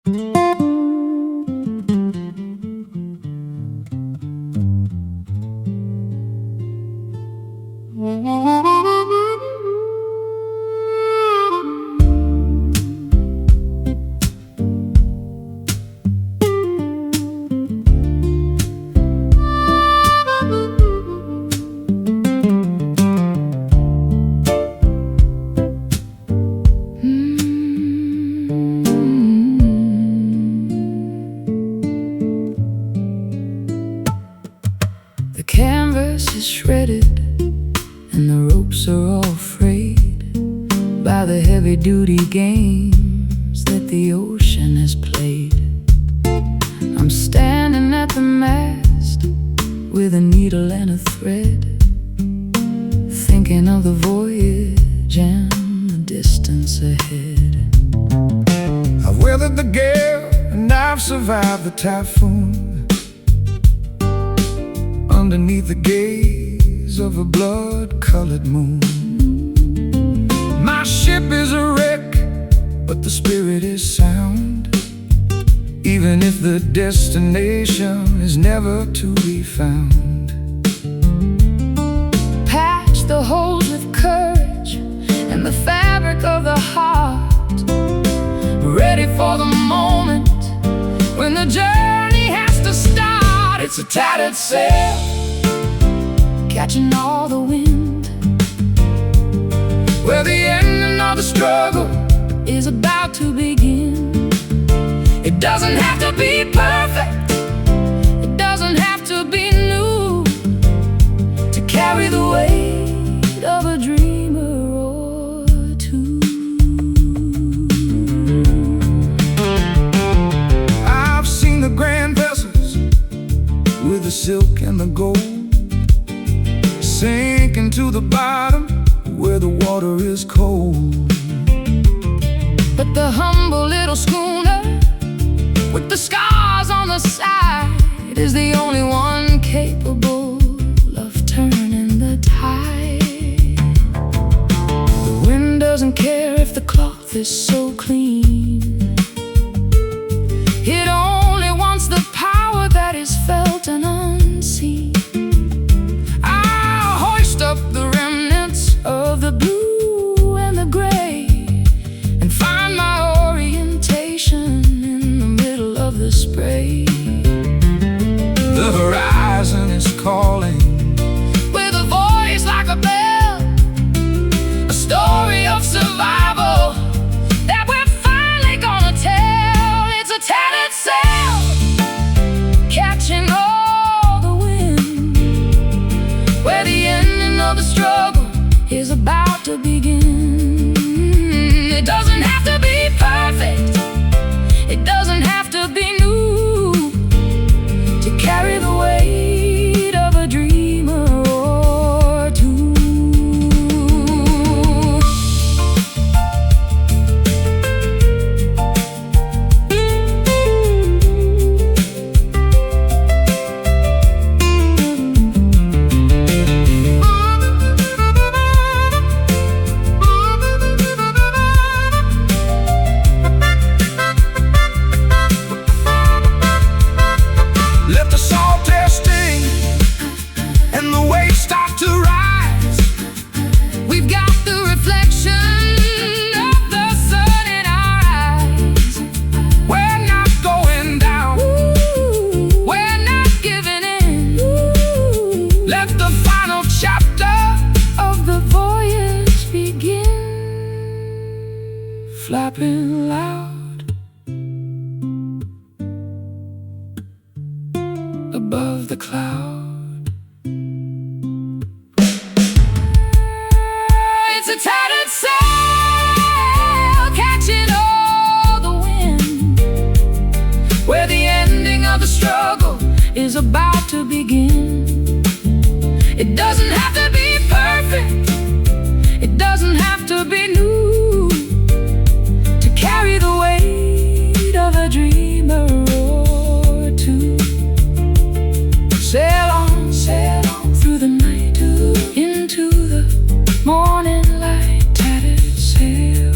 The canvas is shredded and the ropes are all frayed by the heavy-duty games that the ocean has played. I'm standing at the mast with a needle and a thread, thinking of the voyage and the distance ahead. I've weathered the gale and I've survived the typhoon, underneath the gaze of a blood-colored moon. My ship is a wreck, but the spirit is sound, even if the destination is never to be found. Patch the holes with courage and the fabric of the heart, ready for the moment when the journey has to start. It's a tattered sail, catching all the wind, where the ending of the struggle is about to begin. It doesn't have to be perfect, it doesn't have to be new, to carry the weight of a dreamer or two. I've seen the grand vessels with the silk and the gold sink into the bottom where the water is cold. But the humble little schooner with the scars on the side is the only one capable of turning the tide. The wind doesn't care if the cloth is so clean, it only wants the power that is felt and unseen. I'll hoist up the remnants of the blue and the gray and find my orientation in the middle of the spray. The horizon is calling With a voice like a bell, a story of survival that we're finally gonna tell. It's a tattered sail, catching all the wind, where the ending of the struggle is about to begin. It doesn't have to be perfect, it doesn't have to be new, to carry the weight of a dreamer or two. Let the salt air sting and the waves start to rise. We've got the reflection of the sun in our eyes. We're not going down, We're not giving in. let the final chapter Of the voyage begin. flapping loud above the cloud. It's a tattered sail, catching all the wind, where the ending of the struggle is about to begin. It doesn't have to be perfect, it doesn't have to be new, to carry the weight of a dreamer or two. Sail on through the night into the morning light, tattered sail.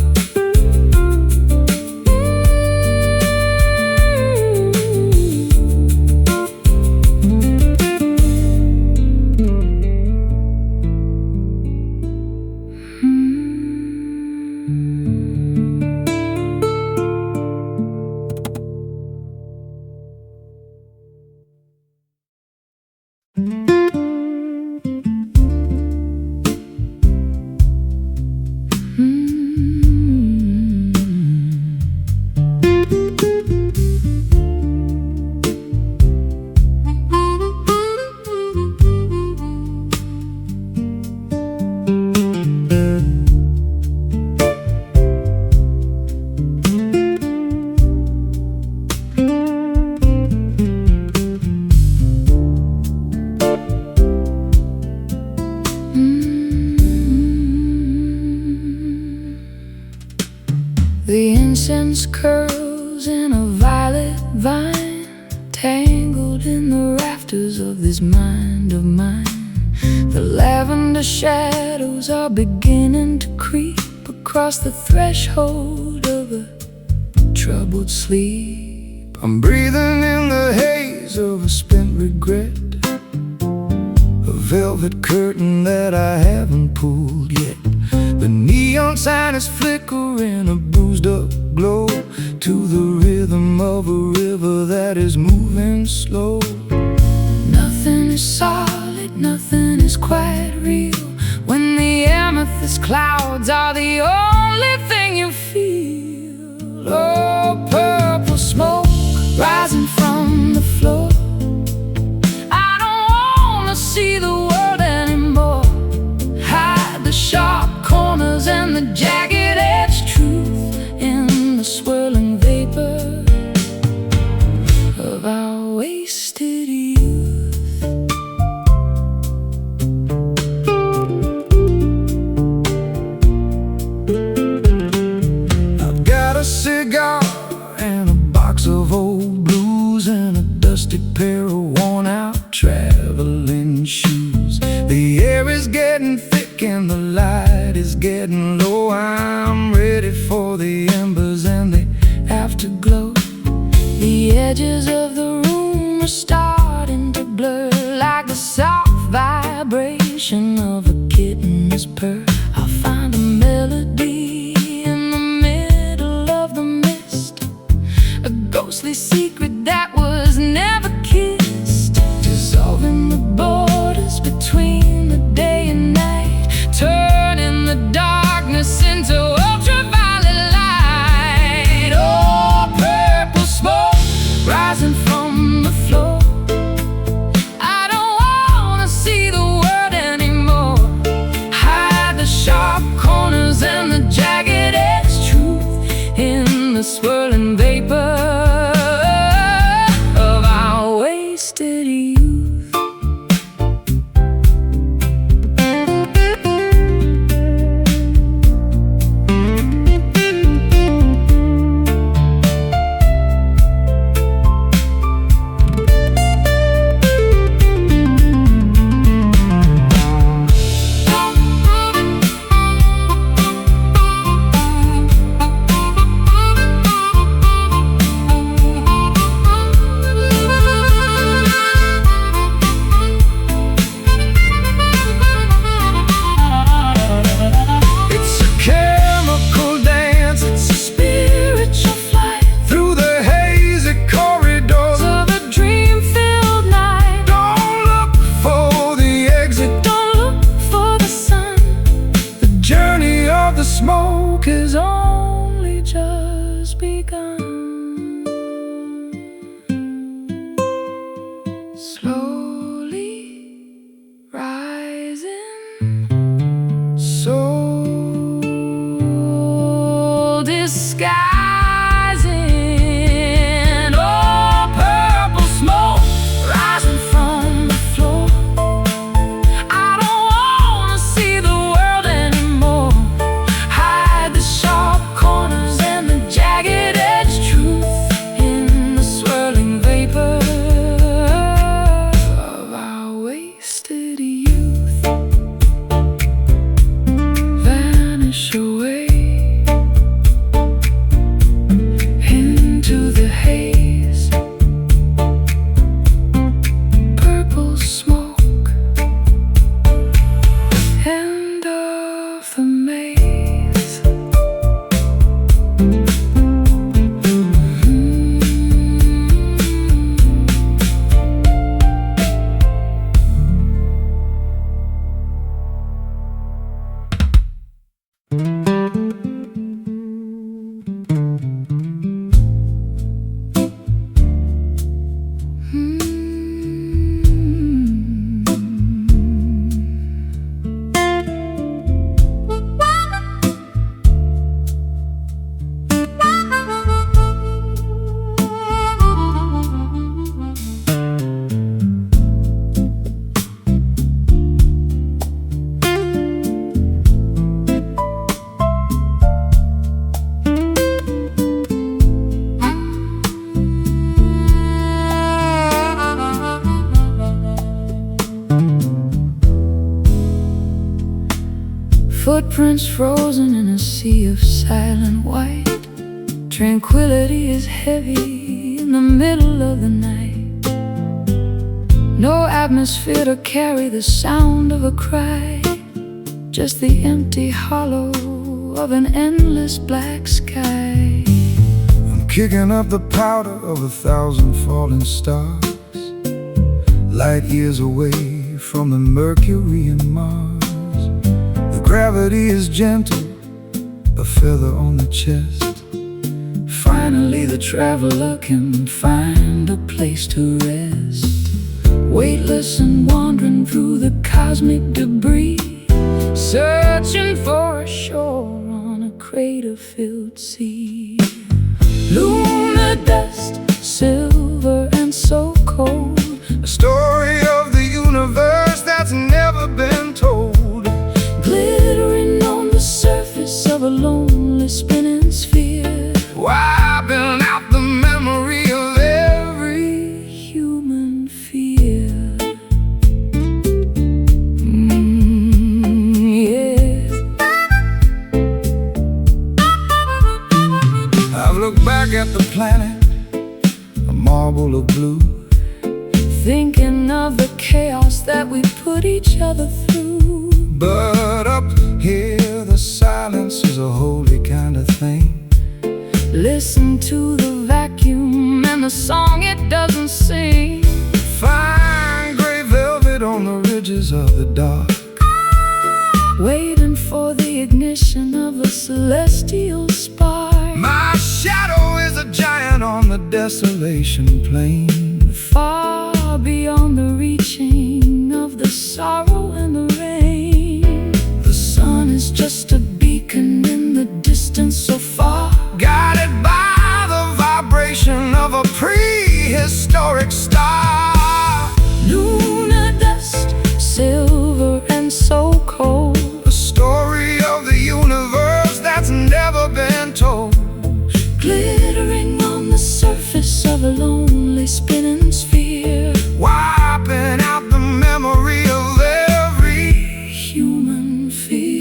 vine tangled in the rafters of this mind of mine. The lavender shadows are beginning to creep across the threshold of a troubled sleep. I'm breathing in the haze of a spent regret, a velvet curtain that I haven't pulled yet. The neon sign is flickering, a bruised up glow, to the rhythm of a river that is moving slow. Nothing is solid, nothing is quite real, when the amethyst clouds are the only thing you feel. Oh, purple smoke rising from the floor. I don't wanna see the world anymore. Hide the sharp corners and the jagged edge truth in the swirling vapor of our wasted youth. I've got a cigar and a box of old blues and a dusty pair of worn out traveling shoes. The air is getting thick and the light is getting low. I'm ready for the embers and the afterglow. The edges of the room are starting to blur, like the soft vibration of a kitten's purr. I'll find a melody in the middle of the mist, a ghostly secret that was never kissed, dissolving the borders between the day and night, turning the darkness into ultraviolet light. Oh, purple smoke rising from the floor. I don't wanna see the world anymore. Hide the sharp corners and the jagged edge truth in the swirling vapor of our wasted youth. Footprints frozen in a sea of silent white. Tranquility is heavy in the middle of the night. No atmosphere to carry the sound of a cry, just the empty hollow of an endless black sky. I'm kicking up the powder of 1,000 falling stars, light years away from the Mercury and Mars. The gravity is gentle, a feather on the chest. Finally the traveler can find a place to rest, weightless and wandering through the cosmic debris, searching for a shore on a crater-filled sea. Lunar dust, silver and so cold, a story of the universe that's never been told, glittering on the surface of a lonely spinning sphere, wiping out the memory of every human fear. I've looked back at the planet, a marble of blue, thinking of the chaos that we put each other through. But up here the silence is a holy kind of thing. Listen to the vacuum and the song it doesn't sing. Fine gray velvet on the ridges of the dark, waiting for the ignition of a celestial spark. My shadow is a giant on the desolation plain, far beyond the reaching of the sorrow and the rain. The sun is just a beacon in the distance so far, guided by the vibration of a prehistoric star. Lunar dust, silver and so cold, a story of the universe that's never been told, glittering on the surface of a lonely spinning sphere, wiping out the memory of every human fear.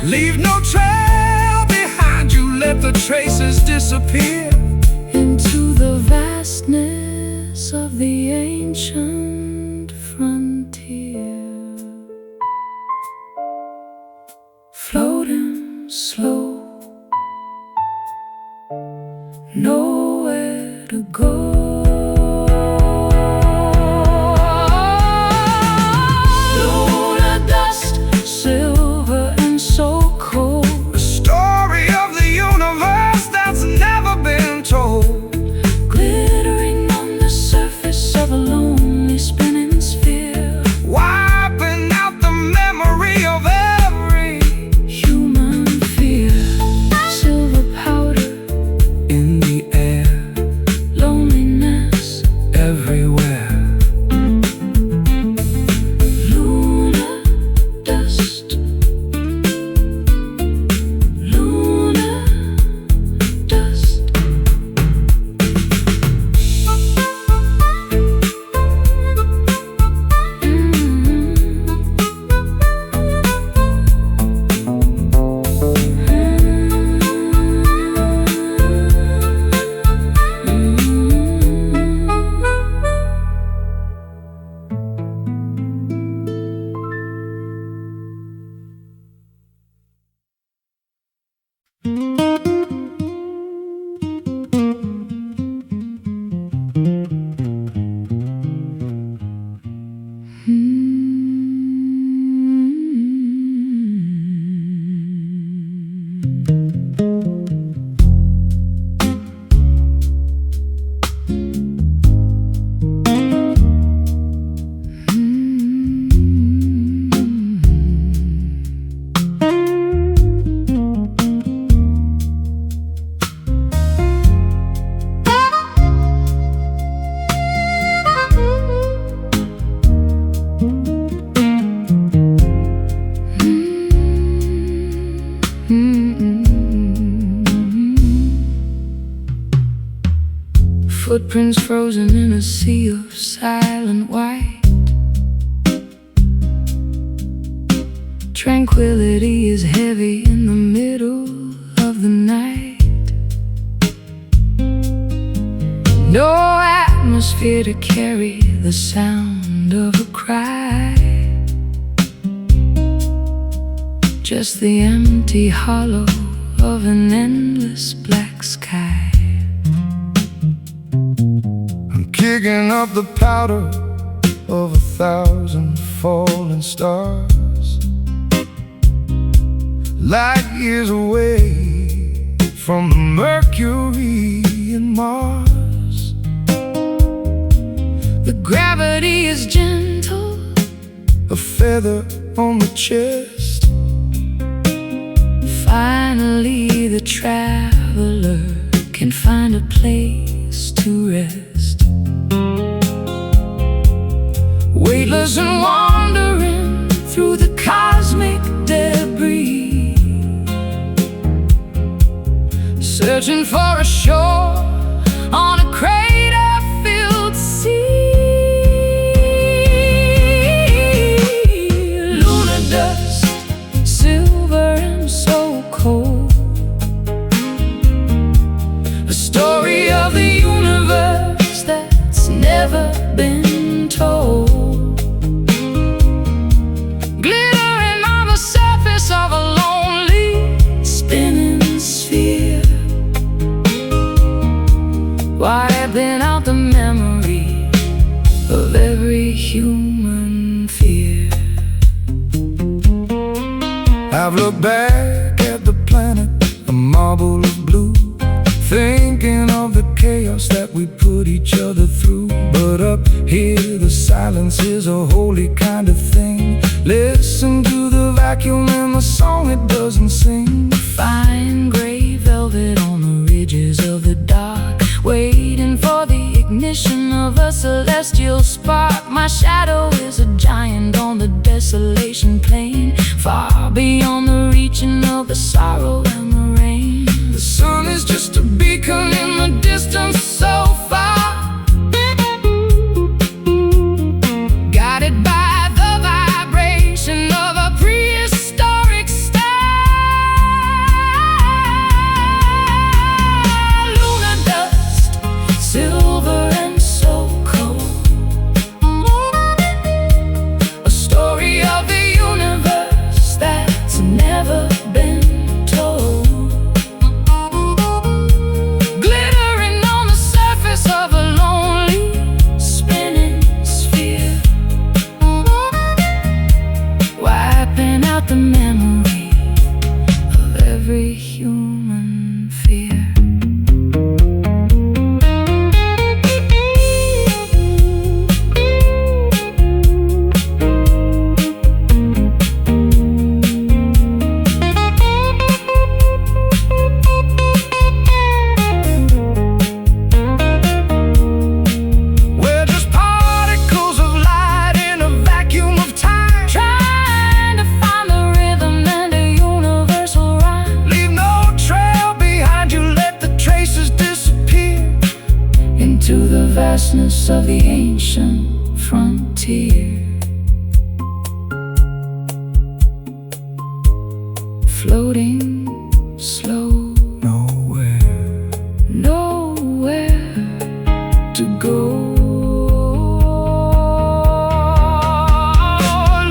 Leave no trail behind you, let the traces disappear into the vastness of the ancient frontier. Floating slow, nowhere to go. Lonely footprints frozen in a sea of silent white. Tranquility is heavy in the middle of the night. No atmosphere to carry the sound of a cry. Just the empty hollow of an endless black sky. I'm kicking up the powder of 1,000 falling stars, light years away from the Mercury and Mars. The gravity is gentle, a feather on the chest. Finally the traveler can find a place to rest. Weightless and wandering through the cosmic debris, searching for a shore on a crater-filled sea. Lunar dust, silver and so cold, a story of the universe that's never been told. Glittering on the surface of a lonely spinning sphere, wiping out the memory of every human fear. I've looked back at the planet, a marble of blue, thinking of the chaos that we put each other through. But up here the silence is a holy kind of thing. Listen to the vacuum and the song it doesn't sing. Fine gray velvet on the ridges of the dark, waiting for the ignition of a celestial spark. My shadow is a giant on the desolation plain, far beyond the reaching of the sorrow and the rain. The sun is just a beacon in the distance so far, guided by the vibration of a prehistoric star. Lunar dust, silver and so cold, a story of the universe that's never been told. Glittering on the surface of a lonely spinning sphere, wiping out the memory of every human fear. We're just particles of light in a vacuum of time, trying to find the rhythm and a universal rhyme. Leave no trail behind you, let the traces disappear into the vastness of the ancient frontier. Floating slow, nowhere to go.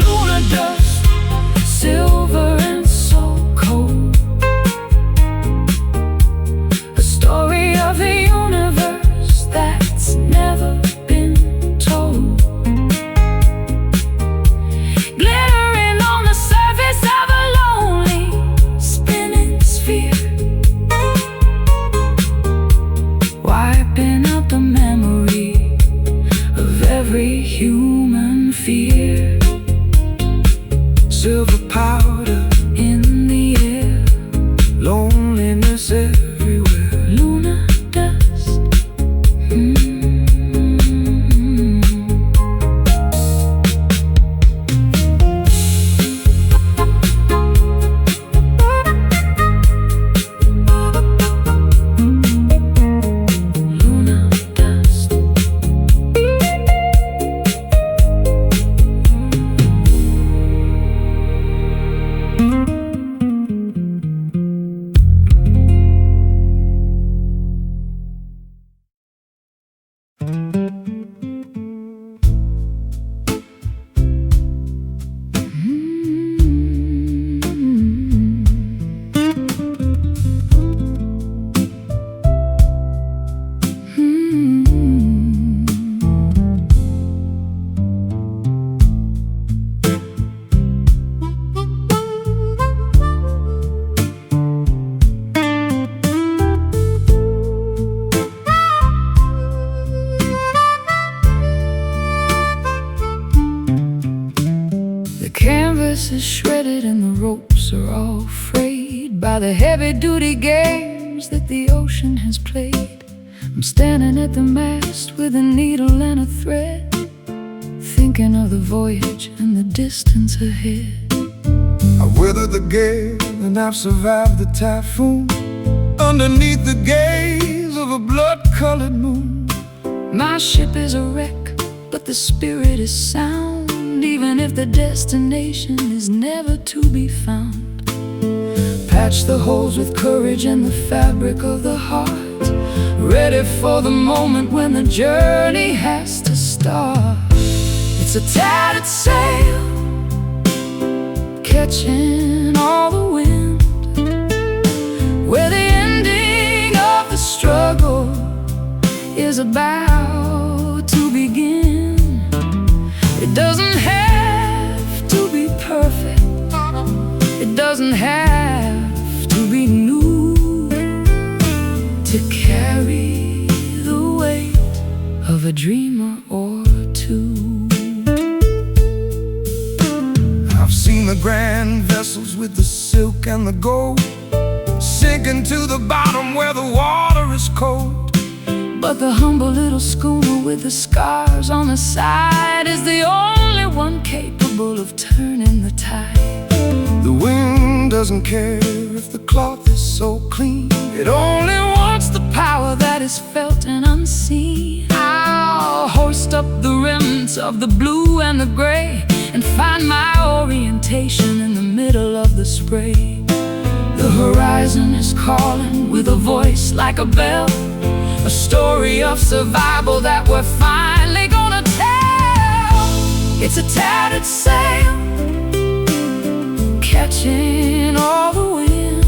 Lunar dust, silver and so cold, a story of the universe that's never been told. Glittering on the surface of a lonely harness is shredded and the ropes are all frayed by the heavy-duty games that the ocean has played. I'm standing at the mast with a needle and a thread, thinking of the voyage and the distance ahead. I've weathered the gale and I've survived the typhoon, underneath the gaze of a blood-colored moon. My ship is a wreck, but the spirit is sound, even if the destination is never to be found. Patch the holes with courage and the fabric of the heart, ready for the moment when the journey has to start. It's a tattered sail, catching all the wind, where the ending of the struggle is about to begin. It doesn't have to be perfect, it doesn't have to be new, to carry the weight of a dreamer or two. I've seen the grand vessels with the silk and the gold sinking to the bottom where the water is cold. But the humble little schooner with the scars on the side is the only one capable of turning the tide. The wind doesn't care if the cloth is so clean, It only wants the power that is felt and unseen. I'll hoist up the remnants of the blue and the gray and find my orientation in the middle of the spray. The horizon is calling with a voice like a bell, a story of survival that we're finally gonna tell. It's a tattered sail, catching all the wind,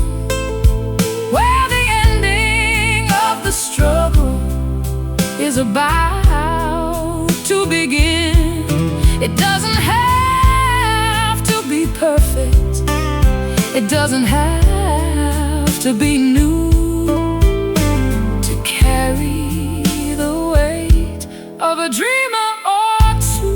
where the ending of the struggle is about to begin. It doesn't have to be perfect, it doesn't have to be new, carry the weight of a dreamer or two.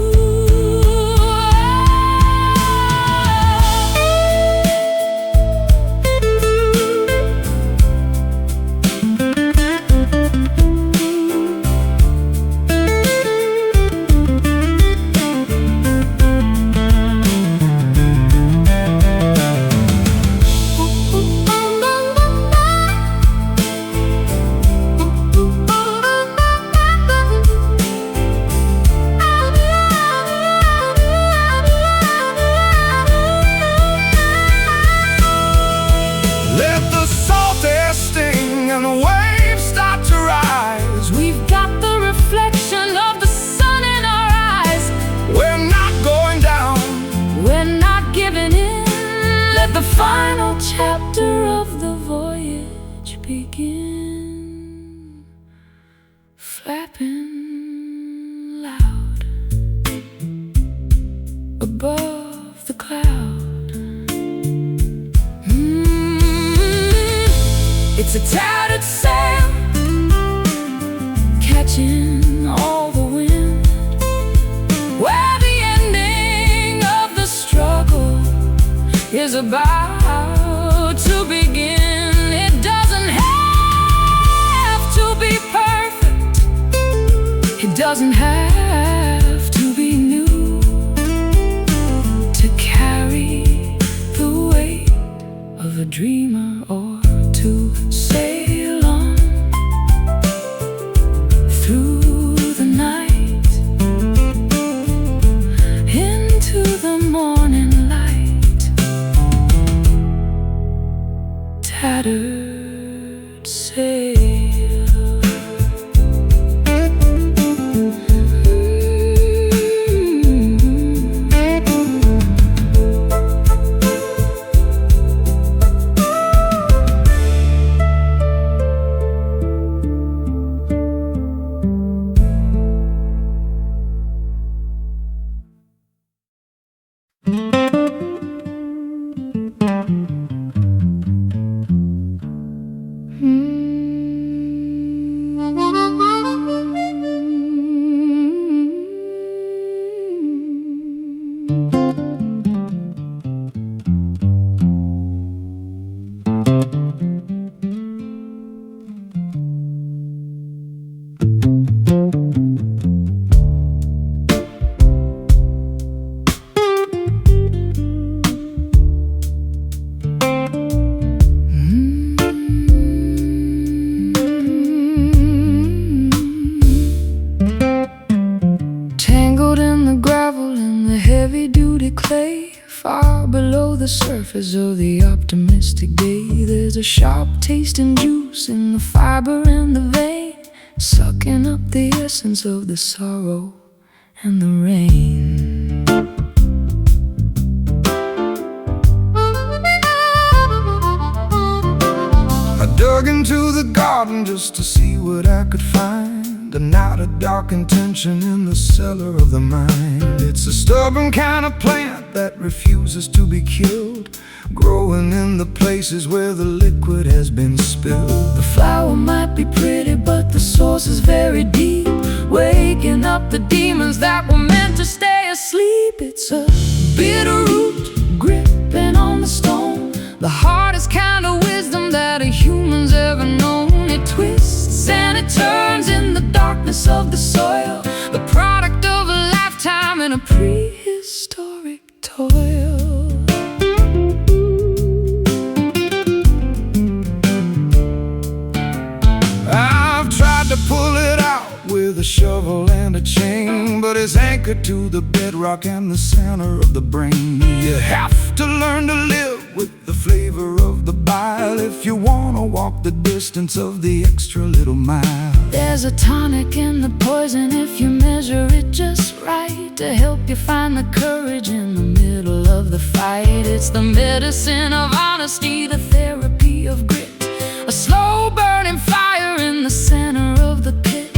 Final chapter of the voyage begin, flapping loud above the cloud. It's a tattered sail, catching all the wind, where the ending of the struggle is about to begin. It doesn't have to be perfect, it doesn't have to be new, to carry the weight of a dreamer or to sail on through the night into the morning light. Tattered sail. There's a sharp taste and juice in the fiber and the vein, sucking up the essence of the sorrow and the rain. I dug into the garden just to see what I could find, and not a dark intention in the cellar of the mind. It's a stubborn kind of plant that refuses to be killed, growing in the places where the liquid has been spilled. The flower might be pretty, but the source is very deep, waking up the demons that were meant to stay asleep. It's a bitter root gripping on the stone, the hardest kind of wisdom that a human's ever known. It twists and it turns in the darkness of the soil, the product of a lifetime in a prehistoric toil. I've tried to pull it out with a shovel and a chain, but it's anchored to the bedrock and the center of the brain. You have to learn to live with the flavor of the bile if you wanna walk the distance of the extra little mile. There's a tonic in the poison if you measure it just right, to help you find the courage in the middle of the fight. It's the medicine of honesty, the therapy of grit, a slow burning fire in the center of the pit.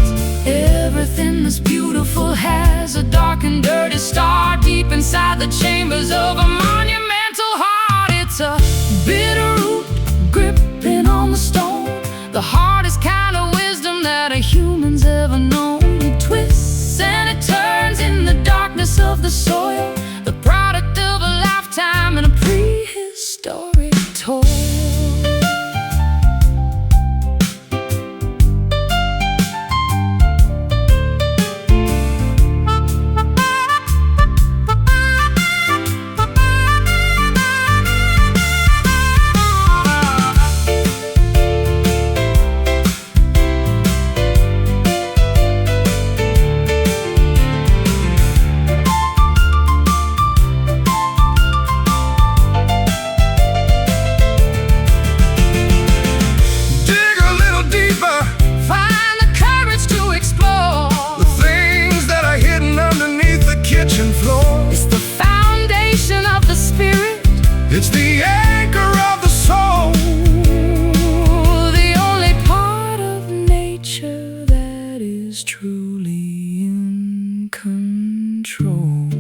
Everything that's beautiful has a dark and dirty star deep inside the chambers of a monumental heart. It's a bitter root gripping on the stone, the hardest kind of wisdom that a human's ever known. It twists and it turns in the darkness of the soil, the product of a lifetime in a prehistoric toil. It's the anchor of the soul, the only part of nature that is truly in control.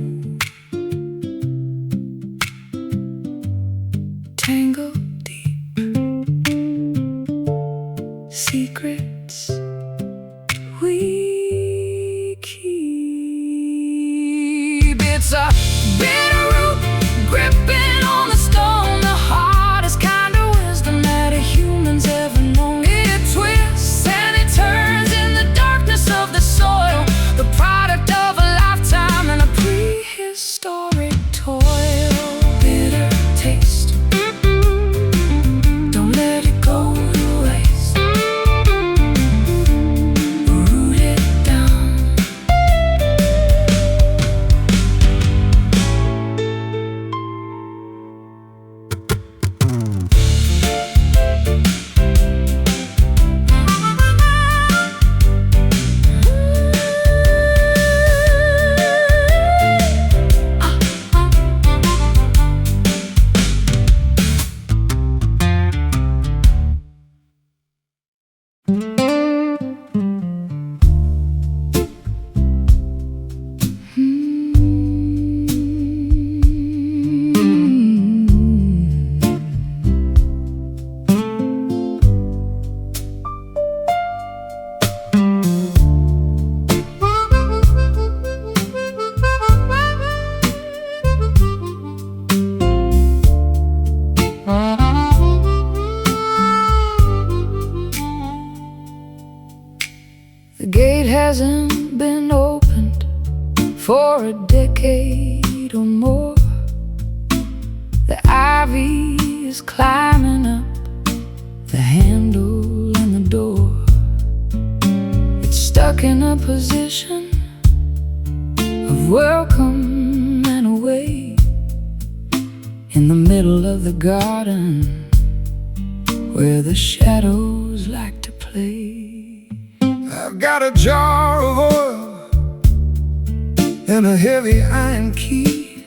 Tangled deep, secrets we keep. It's a bitter root gripping on the stone, the hardest kind of wisdom that a human's ever known. It twists and it turns in the darkness of the soil, the product of a lifetime in a prehistoric toil. Bitter taste, don't let it go to waste. Root it down. The gate hasn't been opened for a decade or more. The ivy is climbing up the handle and the door. It's stuck in a position of welcome and away, in the middle of the garden where the shadows like to play. I've got a jar of oil and a heavy iron key,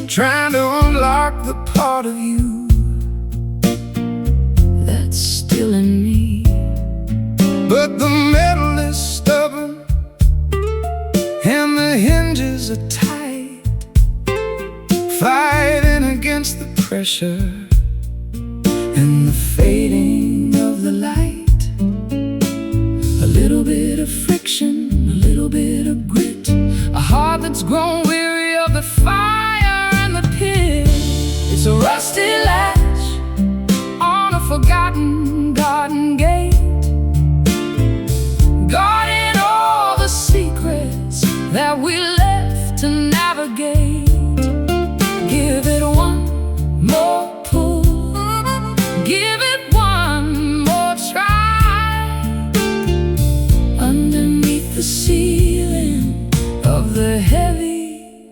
trying to unlock the part of you that's still in me. But the metal is stubborn and the hinges are tight, fighting against the pressure and the fading of the light. A little bit of friction, a little bit of grit, a heart that's grown weary of the fire and the pit. It's a rusty latch on a forgotten garden gate, guarding all the secrets that we left to navigate. Give it one more pull, give it one more try, underneath the ceiling of the heavy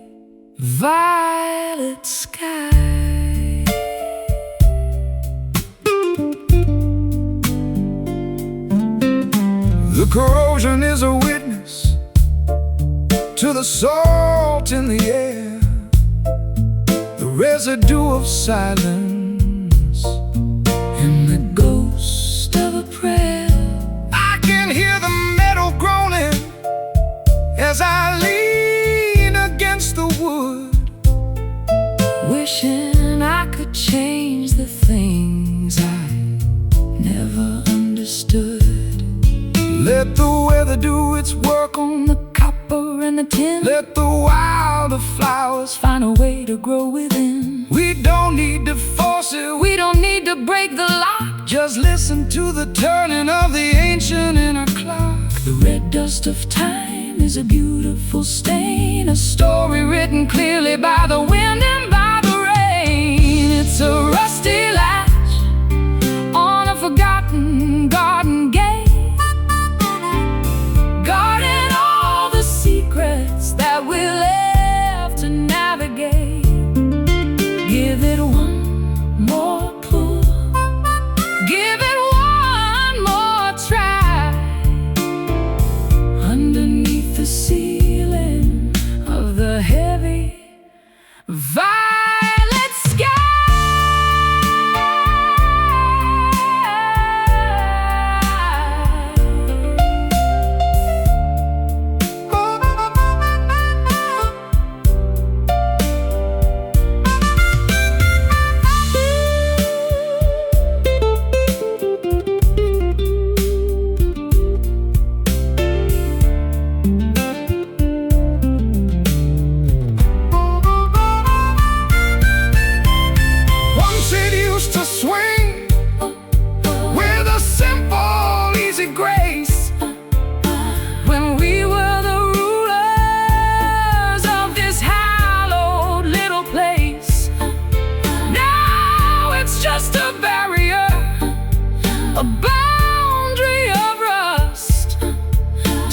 violet sky. The corrosion is a witness to the salt in the air, the residue of silence and the ghost of a prayer. I can hear the metal groaning as I lean against the wood, wishing I could change the things I never understood. Let the weather do its work on the copper and the tin. Let the wilder flowers find a way to grow within. We don't need to force it, we don't need to break the lock. Just listen to the turning of the ancient inner clock. The red dust of time is a beautiful stain, a story written clearly by the wind and by the rain. It's a rusty latch on a forgotten garden gate, guarding all the secrets that we left to navigate. Give it one more pull, give it one more try, underneath the ceiling of the heavy violet sky.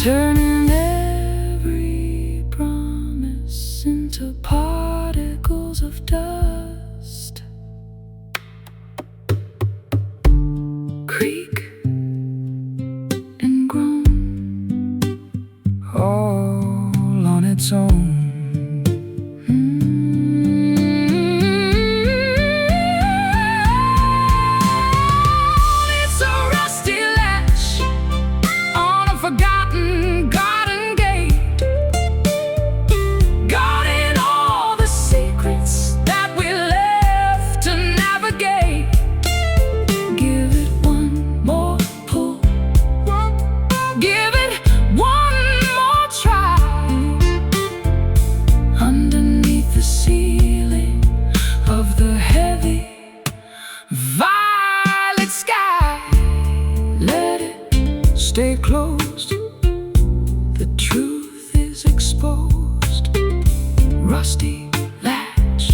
Turning every promise into particles of dust. Creak and groan, all on its own. It's a rusty latch on a forgotten garden gate, guarding all the secrets that we left to navigate. Give it one more pull, give it one more try, underneath the ceiling of the heavy violet sky. Let it stay closed, the truth is exposed. Rusty latch.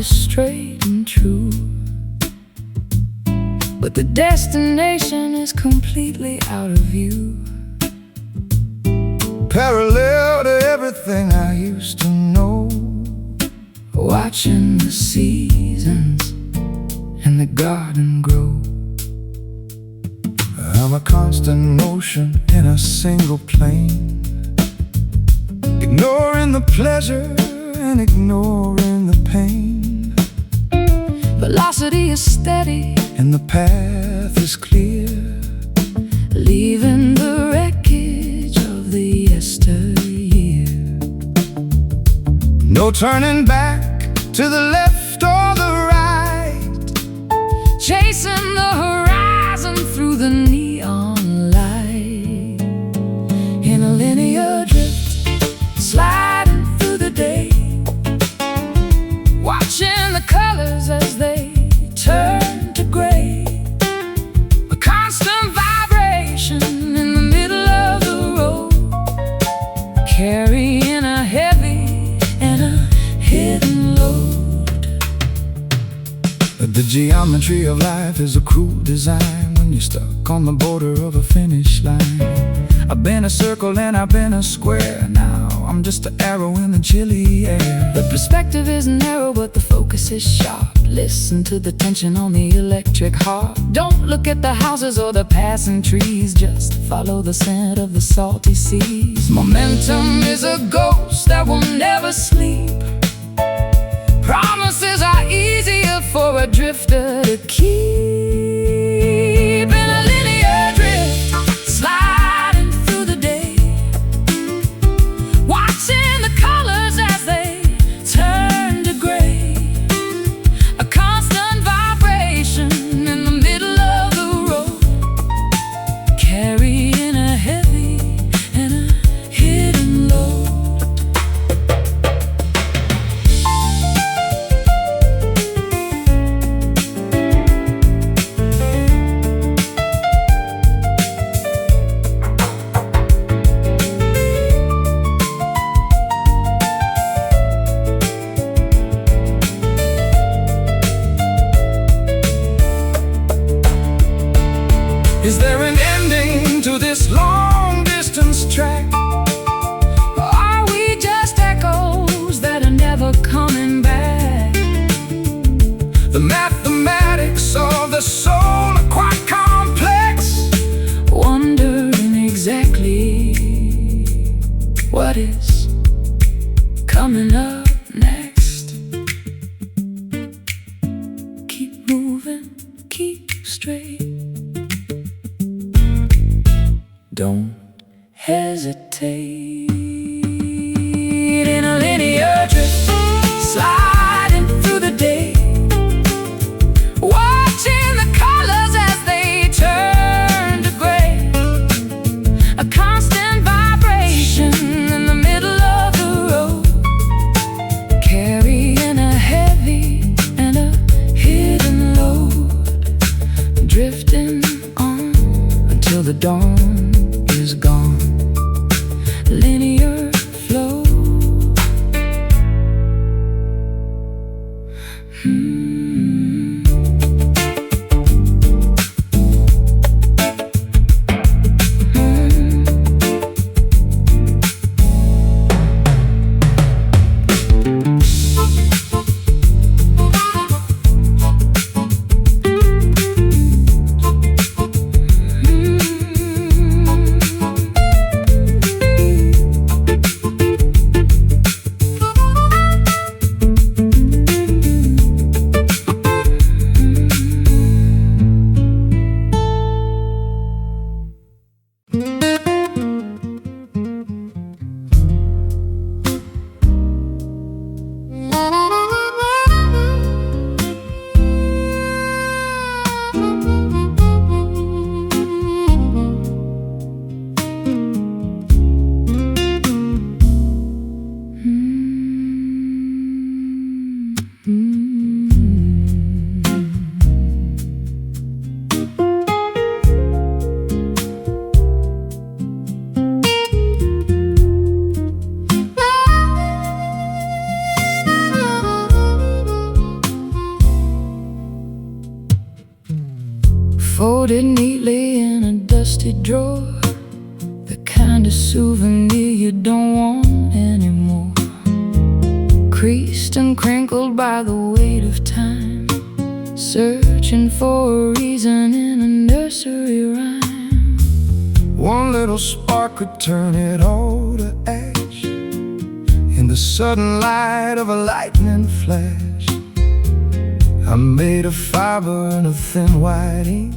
is straight and true, but the destination is completely out of view. Parallel to everything I used to know, watching the seasons and the garden grow. I'm a constant motion in a single plane, ignoring the pleasure and ignoring the pain. Velocity is steady And the path is clear, leaving the wreckage of the yesteryear. no turning back to the left or the right, chasing the horizon through the neon light. In a linear drift, sliding through the day, watching the colors as they turn to gray. A constant vibration in the middle of the road, carrying a heavy and a hidden load. The geometry of life is a cruel design when you're stuck on the border of a finish line. I've been a circle and I've been a square, now I'm just an arrow in the chilly air. The perspective is narrow but the focus is sharp. Listen to the tension on the electric harp. Don't look at the houses or the passing trees, just follow the scent of the salty seas. Momentum is a ghost that will never sleep. Promises are easier for a drifter to keep. In a linear drift, sliding through the day, watching the colors as they turn to gray. A constant vibration in the middle of the road, carrying a heavy and a hidden load. Is there an ending to this long-distance track? Or are we just echoes that are never coming back? The mathematics of the soul are quite complex, Wondering exactly what is coming up next. Keep moving, keep straight. Don't hesitate. In a linear drift, sliding through the day, watching the colors as they turn to gray. A constant vibration in the middle of the road, carrying a heavy and a hidden load. Drifting on until the dawn is gone. Linear flow. folded neatly in a dusty drawer, the kind of souvenir you don't want anymore. Creased and crinkled by the weight of time, searching for a reason in a nursery rhyme. One little spark could turn it all to ash in the sudden light of a lightning flash. I'm made of fiber and of thin white ink,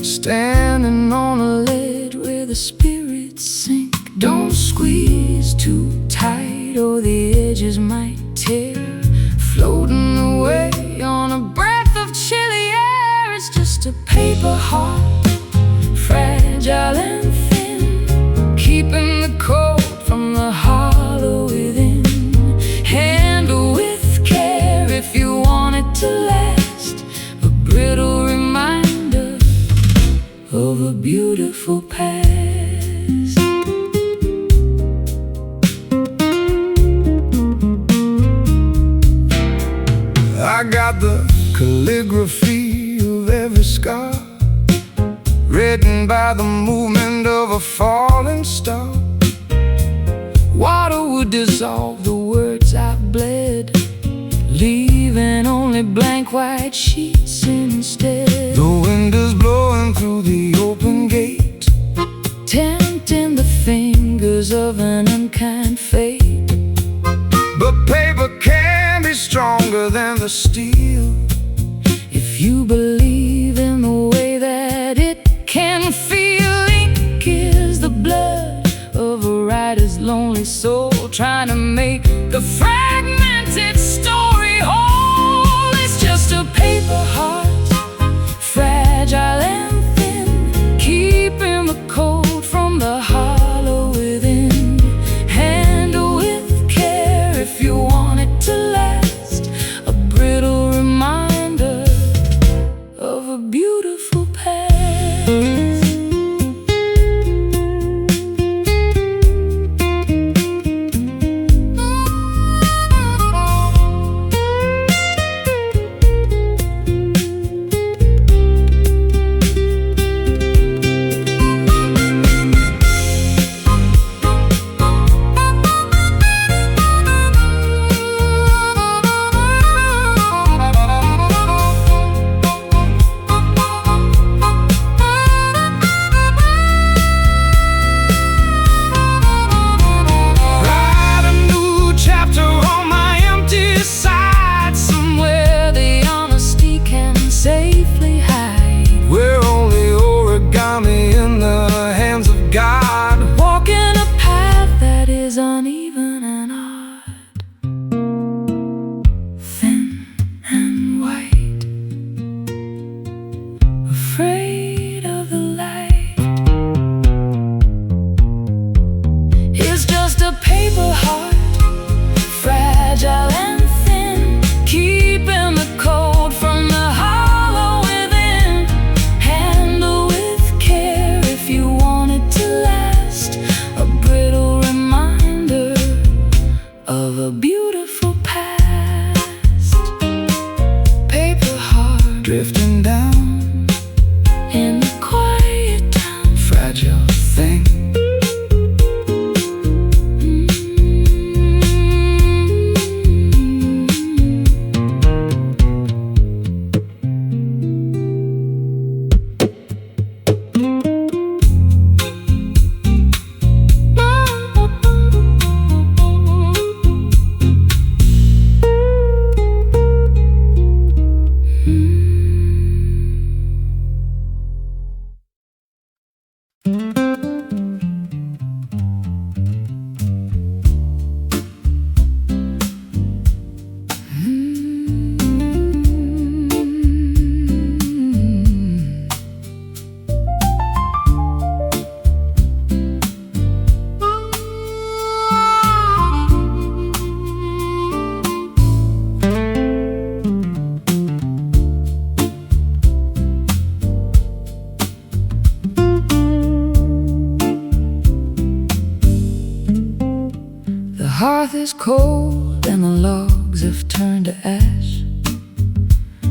standing on a ledge where the spirits sink. Don't squeeze too tight or the edges might tear, floating away on a breath of chilly air. It's just a paper heart, fragile and thin, keeping the cold from the hollow within. Handle with care if you want it to last, a brittle reminder of a beautiful past. I got the calligraphy of every scar, written by the movement of a falling star. Water would dissolve the words I bled, leaving only blank white sheets instead. The wind is blowing through the open gate, tempting the fingers of an unkind fate. but paper can be stronger than the steel, if you believe in the way that it can feel. Ink is the blood of a writer's lonely soul, trying to make the fragmented story whole. It's just a paper heart, fragile and thin, keeping the cold from the hollow within. Handle with care if you want it to last, a brittle reminder of a beautiful past. Uneven and hard, thin and white, afraid of the light. It's just a paper heart, fragile and thin, keeping the cold from the hollow within. Handle with care if you want it to last, a brittle of a beautiful past. paper heart drifting down in the quiet town, fragile thing. hearth is cold and the logs have turned to ash,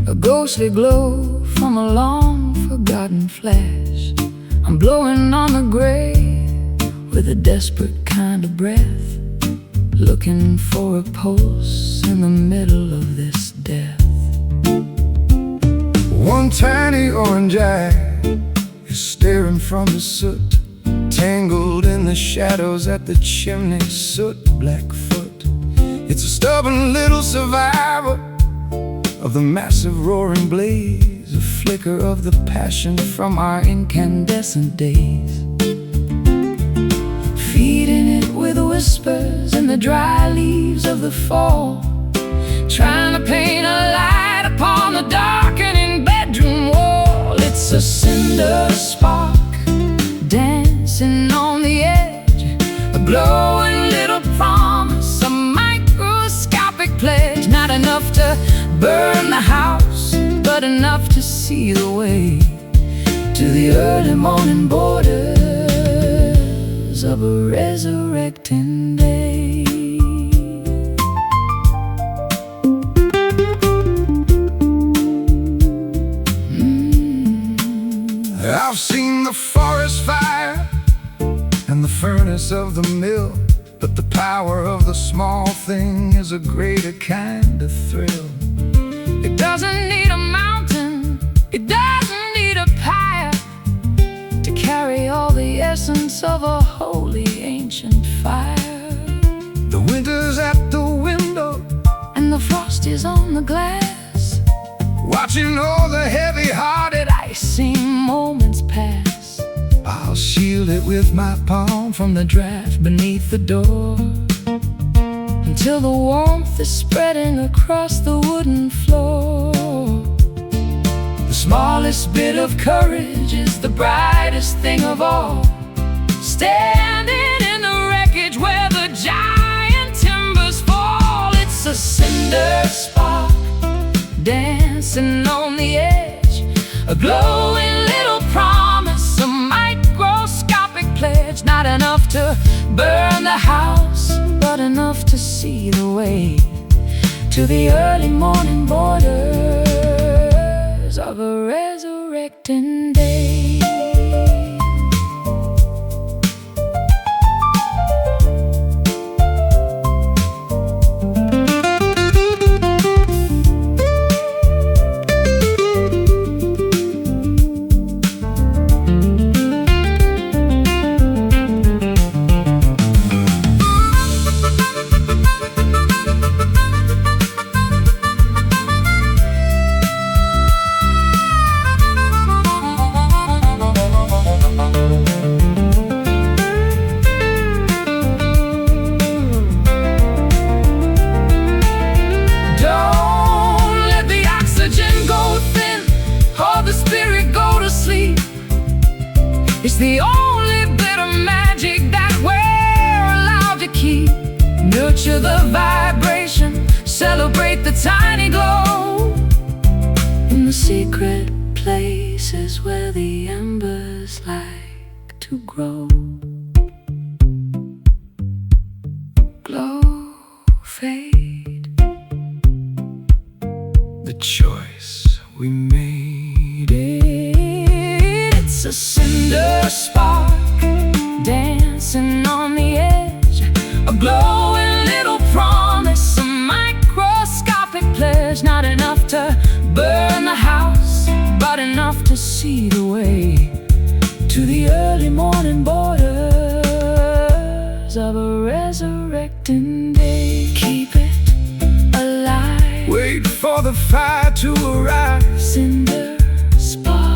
a ghostly glow from a long forgotten flash. I'm blowing on the gray with a desperate kind of breath, looking for a pulse in the middle of this death. One tiny orange eye is staring from the soot, tangled in the shadows at the chimney, soot Blackfoot. It's a stubborn little survivor of the massive roaring blaze, a flicker of the passion from our incandescent days. Feeding it with whispers in the dry leaves of the fall, trying to paint a light upon the darkening bedroom wall. It's a cinder spark dancing on the edge, a glowing little promise, a microscopic pledge. Not enough to burn the house, but enough to see the way to the early morning borders of a resurrecting day. I've seen the forest fire and the furnace of the mill, but the power of the small thing is a greater kind of thrill. It doesn't need a mountain, it doesn't need a pyre to carry all the essence of a holy ancient fire. The winter's at the window and the frost is on the glass, watching all the heavy-hearted icy moments pass. I'll shield it with my palm from the draft beneath the door, until the warmth is spreading across the wooden floor. The smallest bit of courage is the brightest thing of all, standing in the wreckage where the giant timbers fall. It's a cinder spark dancing on the edge, a glowing little promise, a microscopic pledge. Not enough to burn the house, but enough to see the way to the early morning borders of a resurrecting day. It's the only bit of magic that we're allowed to keep. Nurture the vibration, celebrate the tiny glow in the secret places where the embers like to grow. Glow, fade, the choice we made it's a cinder spark dancing on the edge, a glowing little promise, a microscopic pledge. Not enough to burn the house, but enough to see the way to the early morning borders of a resurrecting day. Keep it alive, wait for the fire to arrive. Cinder spark.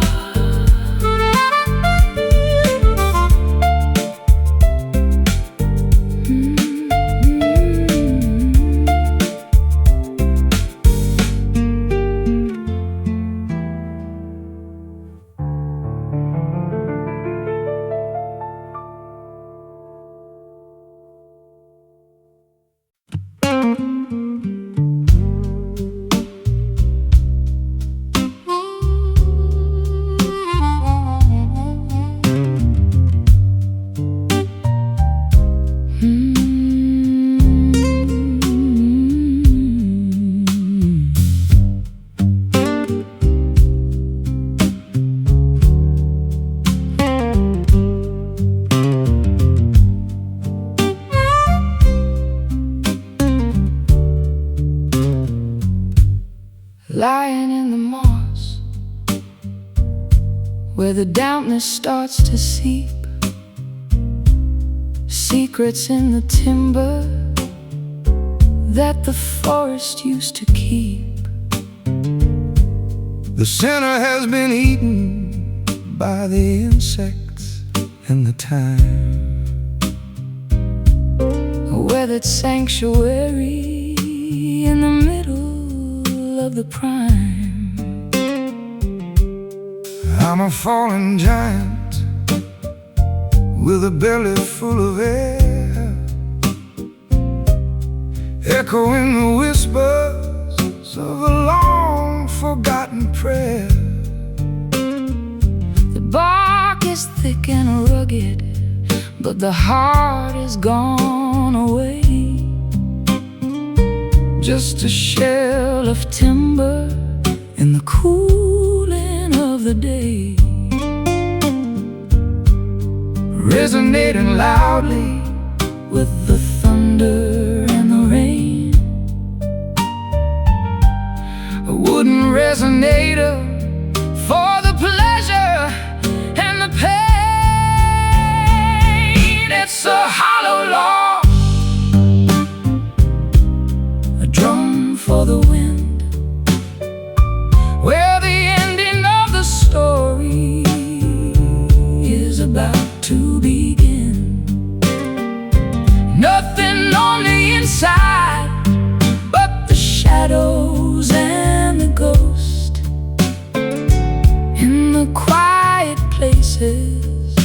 crying in the moss, where the dampness starts to seep, secrets in the timber that the forest used to keep. The sinner has been eaten by the insects and the time, a weathered sanctuary in the middle of the prime. I'm a fallen giant with a belly full of air, echoing the whispers of a long-forgotten prayer. The bark is thick and rugged, but the heart is gone away. Just a shell of timber in the cooling of the day, resonating loudly with the thunder and the rain. A wooden resonator for the pleasure and the pain. It's a hollow log, a drum for the wind, where the ending of the story is about to begin. Nothing on the inside but the shadows and the ghost in the quiet places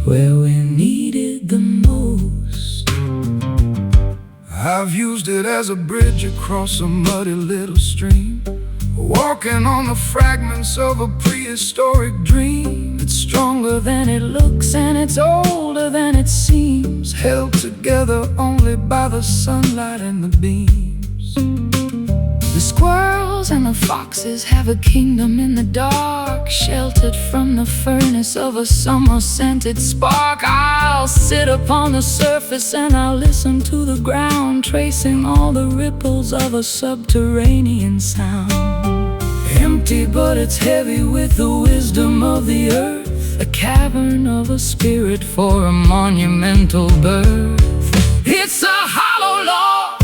where we needed the most. I've used it as a bridge across a muddy little stream, walking on the fragments of a prehistoric dream. It's stronger than it looks and it's older than it seems, held together only by the sunlight and the beams. The squirrels and the foxes have a kingdom in the dark, sheltered from the furnace of a summer-scented spark. I'll sit upon the surface and I'll listen to the ground, tracing all the ripples of a subterranean sound. Empty, but it's heavy with the wisdom of the earth, a cavern of a spirit for a monumental birth. It's a hollow log,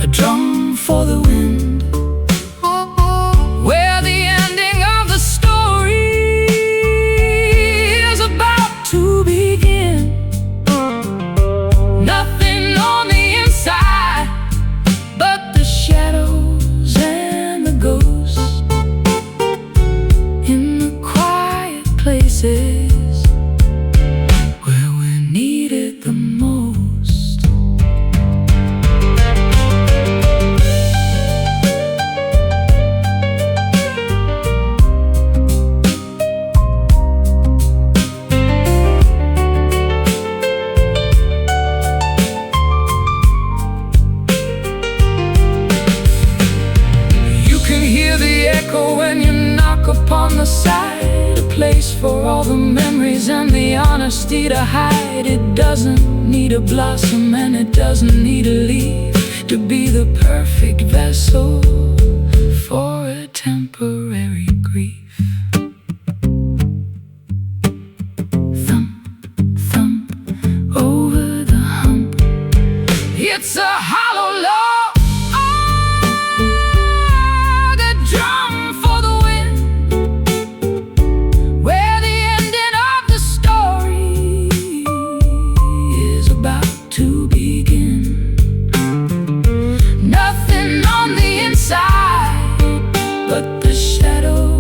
a drum for the wind, where the ending of the story is about to begin. Nothing on the inside but the shadows and the ghosts In the quiet places where we needed the most. You can hear the echo when you knock upon the side, A place for all the memories and the honesty to hide. It doesn't need a blossom and it doesn't need a leaf to be the perfect vessel for a temporary grief. Thump, thump, over the hump. it's a hollow log, The drum for the wind, where the ending of the story is about to begin. nothing on the inside But the shadows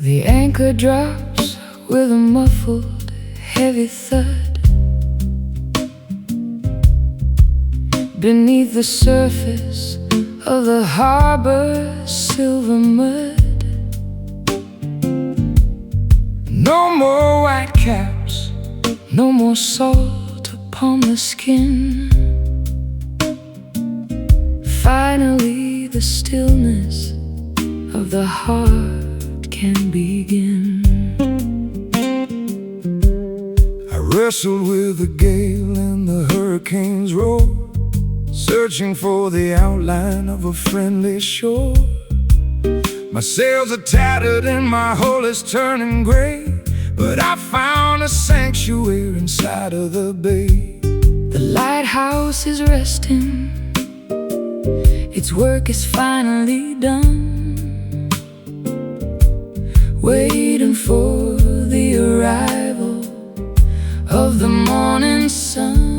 The anchor drops with a muffled, heavy thud beneath the surface of the harbor's silver mud. No more white caps, No more salt upon the skin. Finally, the stillness of the heart can begin. I wrestled with the gale and the hurricane's roar, searching for the outline of a friendly shore. My sails are tattered and my hull is turning gray, but I found a sanctuary inside of the bay. The lighthouse is resting, its work is finally done, waiting for the arrival of the morning sun.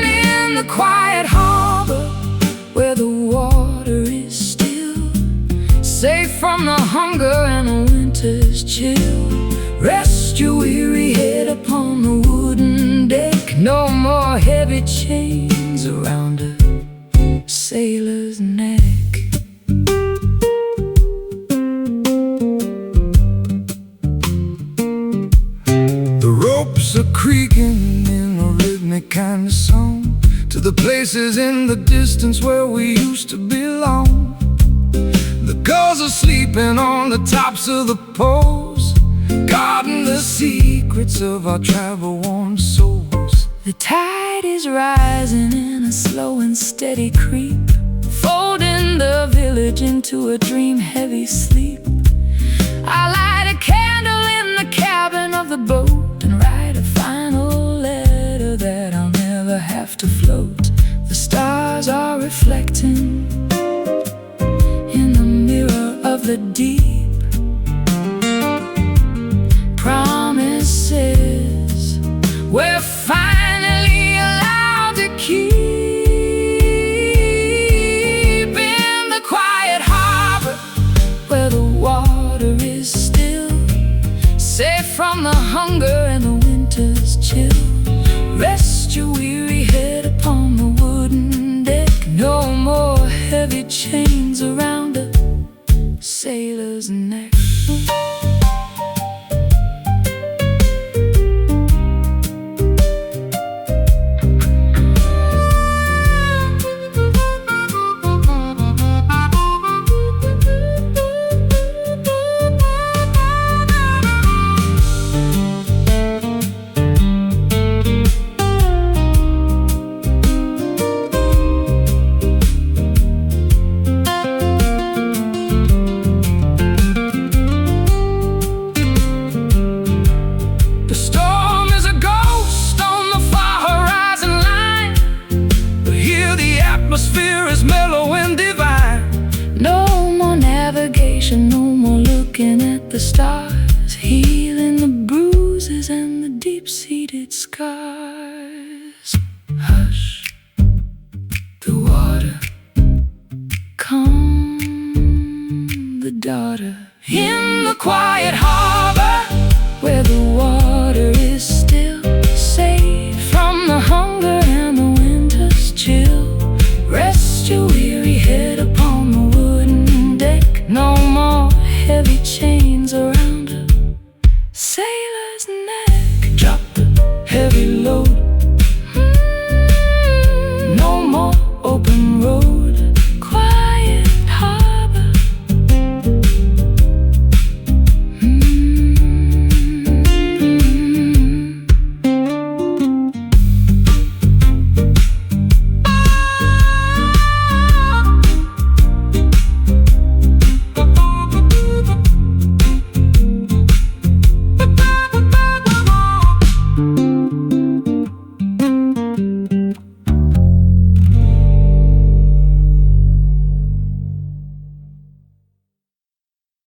In the quiet harbor where the water is still, safe from the hunger and the winter's chill, rest your weary head upon the wooden deck. No more heavy chains around a sailor's neck. The ropes are creaking in a rhythmic kind of song to the places in the distance where we used to belong. The gulls are sleeping on the tops of the poles, guarding the secrets of our travel-worn souls. The tide is rising in a slow and steady creep, folding the village into a dream-heavy sleep. I light a candle in the cabin of the boat and write a final letter that I'll never have to float. The stars are reflecting in the mirror of the deep, promises we're finally allowed to keep. In the quiet harbor where the water is still, safe from the hunger and the winter's chill, rest your weary head upon the wooden deck. No more heavy chains around a sailor's neck. Atmosphere is mellow and divine. No more navigation, no more looking at the stars, healing the bruises and the deep-seated scars.